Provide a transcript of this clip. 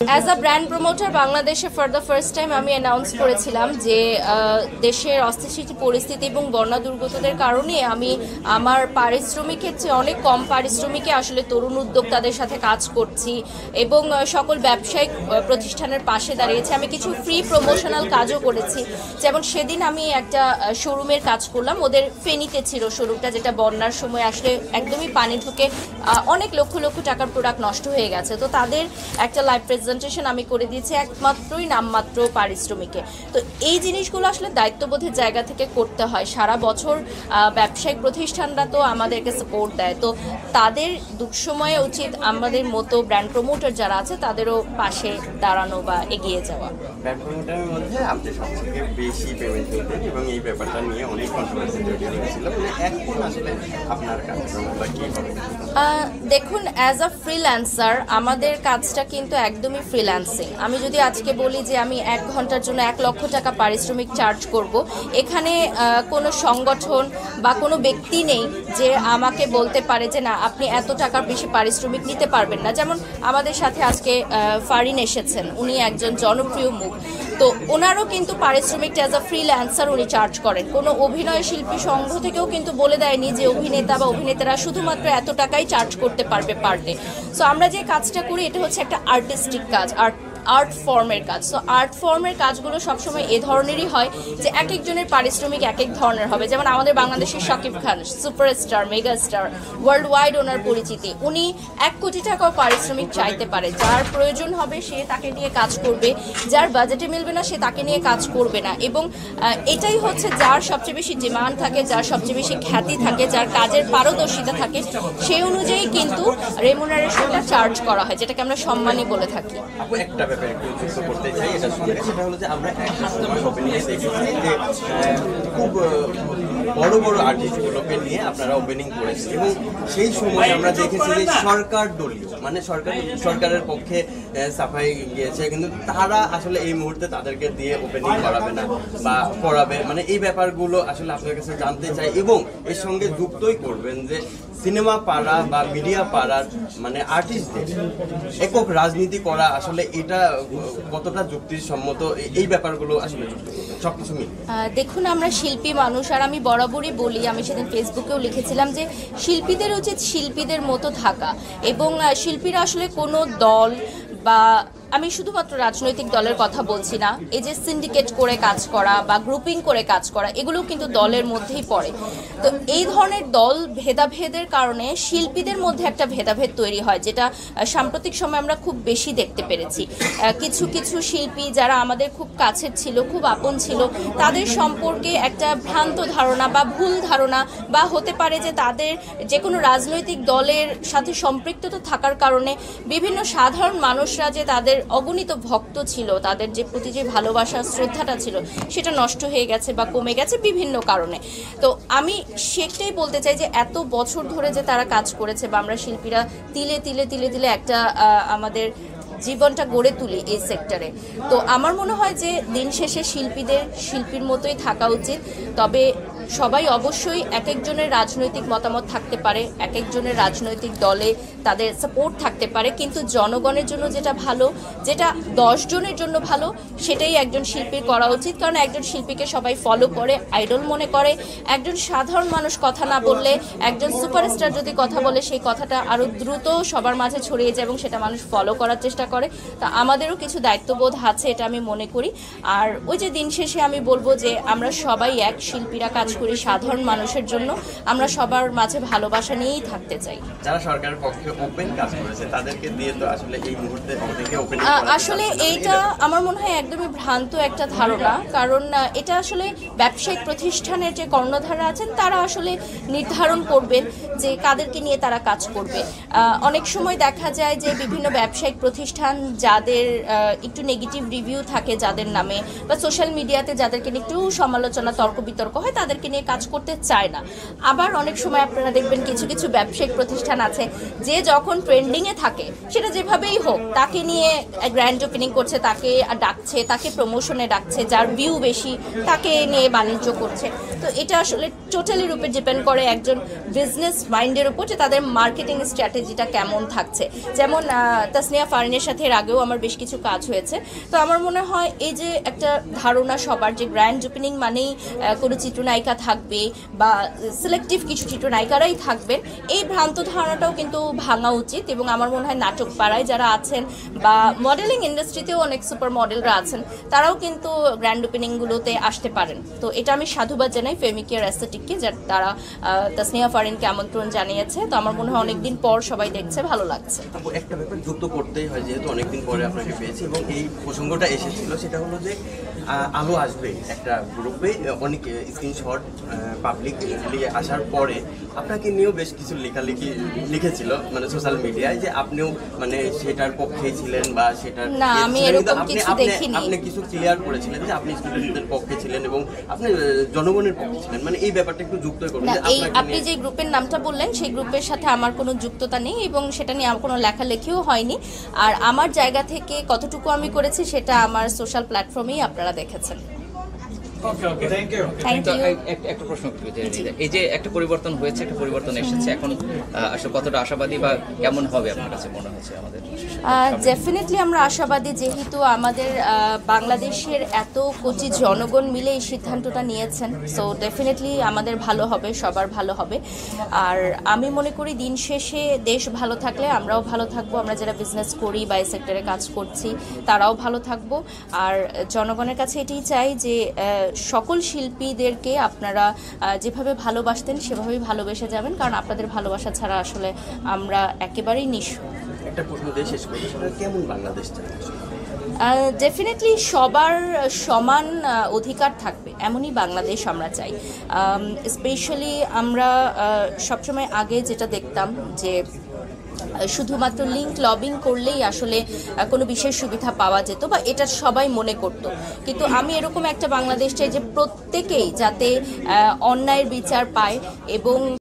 As a brand promoter বাংলাদেশে for the first time আমি announce করেছিলাম যে দেশের অস্থিতিশীল পরিস্থিতি এবং বন্যা দুর্গতদের কারণে আমি আমার পারিশ্রমিকের চেয়ে অনেক কম পারিশ্রমিকে আসলে তরুণ উদ্যোক্তাদের সাথে কাজ করছি এবং সকল ব্যবসায়িক প্রতিষ্ঠানের পাশে দাঁড়িয়েছি। আমি কিছু ফ্রি প্রমোশনাল কাজও করেছি, যেমন সেদিন আমি একটা শোরুমের কাজ করলাম। ওদের ফেনীতে ছিল শোরুমটা, যেটা বন্যার সময় আসলে একদমই পানি ঢুকে অনেক লক্ষ লক্ষ টাকার প্রোডাক্ট নষ্ট হয়ে গেছে। তো তাদের একটা লাইভ প্রেজেন্টেশন আমি করে দিয়েছি একমাত্রই নামমাত্র পারিশ্রমিকে। তো এই জিনিসগুলো আসলে দায়িত্ববোধের জায়গা থেকে করতে হয়। সারা বছর ব্যবসায়িক প্রতিষ্ঠানরা তো আমাদেরকে সাপোর্ট দেয়, তো তাদের দুঃসময়ে উচিত আমাদের মতো ব্র্যান্ড প্রমোটার যারা আছে তাদেরও পাশে দাঁড়ানো বা এগিয়ে যাওয়া। ব্র্যান্ড প্রমোটারের মধ্যে আপনি সবথেকে বেশি পেমেন্ট পেতেন এবং এই ব্যাপারটা নিয়ে অনেক কন্ট্রোভার্সি তৈরি হয়েছিল। এখন আসলে আপনার কার্যক্রমটা কি হবে? দেখুন, অ্যাজ আ ফ্রিল্যান্সার আমাদের কাজটা কিন্তু একদমই ফ্রিল্যান্সিং। আমি যদি আজকে বলি যে আমি 1 ঘন্টার জন্য 1 লক্ষ টাকা পারিশ্রমিক চার্জ করব, এখানে কোনো সংগঠন বা কোনো ব্যক্তি নেই যে আমাকে বলতে পারে যে না আপনি এত টাকার বেশি পারিশ্রমিক নিতে পারবেন না। যেমন আমাদের সাথে আজকে ফারিন এসেছেন, উনি একজন জনপ্রিয় মুখ, তো ওনারও কিন্তু পারিশ্রমিকটা অ্যাজ আ ফ্রিল্যান্সার উনি চার্জ করেন। কোনো অভিনয় শিল্পী সংঘ থেকেও কিন্তু বলে দেয়নি যে অভিনেতা বা অভিনেতারা শুধুমাত্র এত টাকাই চার্জ করতে পারবে পার ডে। সো আমরা যে কাজটা করি এটা হচ্ছে একটা আর্টিস্টিক কাজ, আর্ট ফর্মের কাজ। সো আর্ট ফর্মের কাজগুলো সবসময় এ ধরনেরই হয় যে এক একজনের পারিশ্রমিক এক এক ধরনের হবে। যেমন আমাদের বাংলাদেশের Shakib Khan, superstar, megastar, world wide ওনার পরিচিতি, উনি 1 কোটি টাকাও পারিশ্রমিক চাইতে পারে। যার প্রয়োজন হবে সে তাকে নিয়ে কাজ করবে, যার বাজেটে মিলবে না সে তাকে নিয়ে কাজ করবে না। এবং এটাই হচ্ছে যার সবচেয়ে বেশি ডিমান্ড থাকে, যার সবচেয়ে বেশি খ্যাতি থাকে, যার কাজের পারদর্শিতা থাকে, সেই অনুযায়ী কিন্তু রেমুনারেশনটা চার্জ করা হয়, যেটাকে আমরা সম্মানই বলে থাকি। একটা ব্যাপারে একটু যুক্ত করতে চাই, এটা সঙ্গে সেটা হলো যে আমরা একটা সময় ওপেনিংয়ে দেখেছি যে খুব বড় বড় আর্টিস্টগুলোকে নিয়ে আপনারা ওপেনিং করেছেন এবং সেই সময় আমরা দেখেছি যে সরকার দলীয় মানে সরকারের পক্ষে সাফাই গিয়েছে, কিন্তু তারা আসলে এই মুহূর্তে তাদেরকে দিয়ে ওপেনিং করাবে না বা করাবে, মানে এই ব্যাপারগুলো আসলে আপনার কাছে জানতে চাই। এবং এর সঙ্গে যুক্তই করবেন যে সিনেমা পাড়া বা মিডিয়া পাড়ার মানে আর্টিস্টদের একক রাজনীতি করা আসলে এটা কতটা যুক্তিসম্মত, এই ব্যাপারগুলো আসলে যুক্ত করবেন সবকিছু মিলে। দেখুন, আমরা শিল্পী মানুষ, আর আমি বরাবরই বলি, আমি সেদিন ফেসবুকেও লিখেছিলাম যে শিল্পীদের উচিত শিল্পীদের মতো থাকা। এবং শিল্পীরা আসলে কোনো দল বা আমি শুধুমাত্র রাজনৈতিক দলের কথা বলছি না, এই যে সিন্ডিকেট করে কাজ করা বা গ্রুপিং করে কাজ করা এগুলো কিন্তু দলের মধ্যেই পড়ে। তো এই ধরনের দল ভেদাভেদের কারণে শিল্পীদের মধ্যে একটা ভেদাভেদ তৈরি হয়, যেটা সাম্প্রতিক সময় আমরা খুব বেশি দেখতে পেরেছি। কিছু কিছু শিল্পী যারা আমাদের খুব কাছের ছিল, খুব আপন ছিল, তাদের সম্পর্কে একটা ভ্রান্ত ধারণা বা ভুল ধারণা, বা হতে পারে যে তাদের যে কোনো রাজনৈতিক দলের সাথে সম্পৃক্ততা থাকার কারণে বিভিন্ন সাধারণ মানুষরা যে তাদের অগণিত ভক্ত ছিল, তাদের যে প্রতি যে ভালোবাসা শ্রদ্ধাটা ছিল সেটা নষ্ট হয়ে গেছে বা কমে গেছে বিভিন্ন কারণে। তো আমি সেটাই বলতে চাই যে এত বছর ধরে যে তারা কাজ করেছে বা আমরা শিল্পীরা তিলে তিলে তিলে তিলে একটা আমাদের জীবনটা গড়ে তুলি এই সেক্টরে। তো আমার মনে হয় যে দিন শেষে শিল্পীদের শিল্পীর মতোই থাকা উচিত। তবে সবাই অবশ্যই এক একজনের রাজনৈতিক মতামত থাকতে পারে, এক একজনের রাজনৈতিক দলে তাদের সাপোর্ট থাকতে পারে, কিন্তু জনগণের জন্য যেটা ভালো, যেটা 10 জনের জন্য ভালো, সেটাই একজন শিল্পীর করা উচিত। কারণ একজন শিল্পীকে সবাই ফলো করে, আইডল মনে করে। একজন সাধারণ মানুষ কথা না বললে একজন সুপারস্টার যদি কথা বলে সেই কথাটা আরও দ্রুত সবার মাঝে ছড়িয়ে যায় এবং সেটা মানুষ ফলো করার চেষ্টা করে। তা আমাদেরও কিছু দায়িত্ববোধ আছে, এটা আমি মনে করি। আর ওই যে দিন শেষে আমি বলবো যে আমরা সবাই এক, শিল্পীরা কাজ করি সাধারণ মানুষের জন্য, আমরা সবার মাঝে ভালোবাসা নিয়েই থাকতে চাই। যারা সরকারের পক্ষে ওপেন কাজ করেছে তাদেরকে দিয়ে তো আসলে এই মুহূর্তে অনেকে ওপেন আসলে এইটা আমার মনে হয় একদমই ভ্রান্ত একটা ধারণা। কারণ এটা আসলে ব্যবসায়িক প্রতিষ্ঠানের যে কর্ণধারা আছেন তারা আসলে নির্ধারণ করবেন যে কাদেরকে নিয়ে তারা কাজ করবে। অনেক সময় দেখা যায় যে বিভিন্ন ব্যবসায়িক প্রতিষ্ঠান যাদের একটু নেগেটিভ রিভিউ থাকে যাদের নামে, বা সোশ্যাল মিডিয়াতে যাদেরকে নিয়ে একটু সমালোচনা তর্ক বিতর্ক হয়, তাদেরকে নিয়ে কাজ করতে চায় না। আবার অনেক সময় আপনারা দেখবেন কিছু কিছু ব্যবসায়িক প্রতিষ্ঠান আছে যে যখন ট্রেন্ডিংয়ে থাকে সেটা যেভাবেই হোক তাকে নিয়ে গ্র্যান্ড ওপেনিং করছে, তাকে ডাকছে, তাকে প্রমোশনে ডাকছে, যার ভিউ বেশি তাকে নিয়ে বাণিজ্য করছে। তো এটা আসলে টোটালির উপর ডিপেন্ড করে একজন বিজনেস মাইন্ডের উপর, যে তাদের মার্কেটিং স্ট্র্যাটেজিটা কেমন থাকছে। যেমন তাসনিয়া ফারিনের সাথে এর আগেও আমার বেশ কিছু কাজ হয়েছে। তো আমার মনে হয় এই যে একটা ধারণা সবার যে গ্র্যান্ড ওপেনিং মানেই কোনো চিত্রনায়িকা থাকবে বা সিলেক্টিভ কিছু চিত্রনায়িকারাই থাকবেন, এই ভ্রান্ত ধারণাটাও কিন্তু ভাঙা উচিত। এবং আমার মনে হয় নাটক পাড়ায় যারা আছেন বা মডেলিং ইন্ডাস্ট্রিতেও অনেক সুপার মডেলরা আছেন, তারাও কিন্তু গ্র্যান্ড ওপেনিংগুলোতে আসতে পারেন। তো এটা আমি সাধুবাদ জানাই ফেমিকেয়ার অ্যাস্থেটিককে, তারা তাসনিয়া ফারিনকে আমন্ত্রণ জানিয়েছে। তো আমার মনে হয় অনেকদিন পর সবাই দেখছে, ভালো লাগছে। একটা ব্যাপার যুক্ত করতেই হয়, যেহেতু অনেকদিন পরে আপনাকে পেয়েছি এবং এই প্রসঙ্গটা এসেছিল, সেটা হলো যে আলো আসবে একটা গ্রুপে অনেক স্ক্রিনশট পাবলিক আসার পরে আপনাকে নিয়েও বেশ কিছু লেখালেখি লিখেছিল মানে সোশ্যাল মিডিয়ায়, যে আপনিও মানে সেটার পক্ষেই ছিলেন বা সেটার না, আমি এরকম কিছু দেখিনি। আপনি কিছু ক্লিয়ার করেছিলেন যে আপনি স্টুডেন্টদের পক্ষে ছিলেন এবং আপনি জনগণের পক্ষে ছিলেন, মানে এই ব্যাপারটা একটু যুক্ত করুন। এই আপনি যে গ্রুপের নামটা বললেন সেই গ্রুপের সাথে আমার কোনো যুক্ততা নেই এবং সেটা নিয়ে আমার কোনো লেখালেখিও হয়নি। আর আমার জায়গা থেকে কতটুকু আমি করেছি সেটা আমার সোশ্যাল প্ল্যাটফর্মেই আপনারা দেখেছেন। Thank you. একটা প্রশ্ন করতে চাই, এই যে একটা পরিবর্তন হয়েছে, একটা পরিবর্তন এসেছে, এখন আসলে কতটা আশাবাদী বা কেমন হবে আপনার কাছে মনে হচ্ছে আমাদের? ডেফিনেটলি আমরা আশাবাদী, যেহেতু আমাদের বাংলাদেশের এত কোটি জনগণ মিলে এই সিদ্ধান্তটা নিয়েছেন। সো ডেফিনেটলি আমাদের ভালো হবে, সবার ভালো হবে। আর আমি মনে করি দিন শেষে দেশ ভালো থাকলে আমরাও ভালো থাকবো, আমরা যারা বিজনেস করি বা এই সেক্টরে কাজ করছি তারাও ভালো থাকবো। আর জনগণের কাছে এটাই চাই যে সকল শিল্পীদেরকে আপনারা যেভাবে ভালোবাসতেন সেভাবেই ভালোবেসে যাবেন, কারণ আপনাদের ভালোবাসা ছাড়া আসলে আমরা একেবারেই নিঃস্ব। একটা প্রশ্ন দিয়ে শেষ করি, সেটা কেমন বাংলাদেশ চাই? ডেফিনেটলি সবার সমান অধিকার থাকবে এমনই বাংলাদেশ আমরা চাই। স্পেশালি আমরা সবসময় আগে যেটা দেখতাম যে শুধুমাত্র লিঙ্ক লবিং করলেই আসলে কোনো বিশেষ সুবিধা পাওয়া যেত বা এটা সবাই মনে করত, কিন্তু আমি এরকম একটা বাংলাদেশ চাই যে প্রত্যেকেই যাতে অন্যায়ের বিচার পায় এবং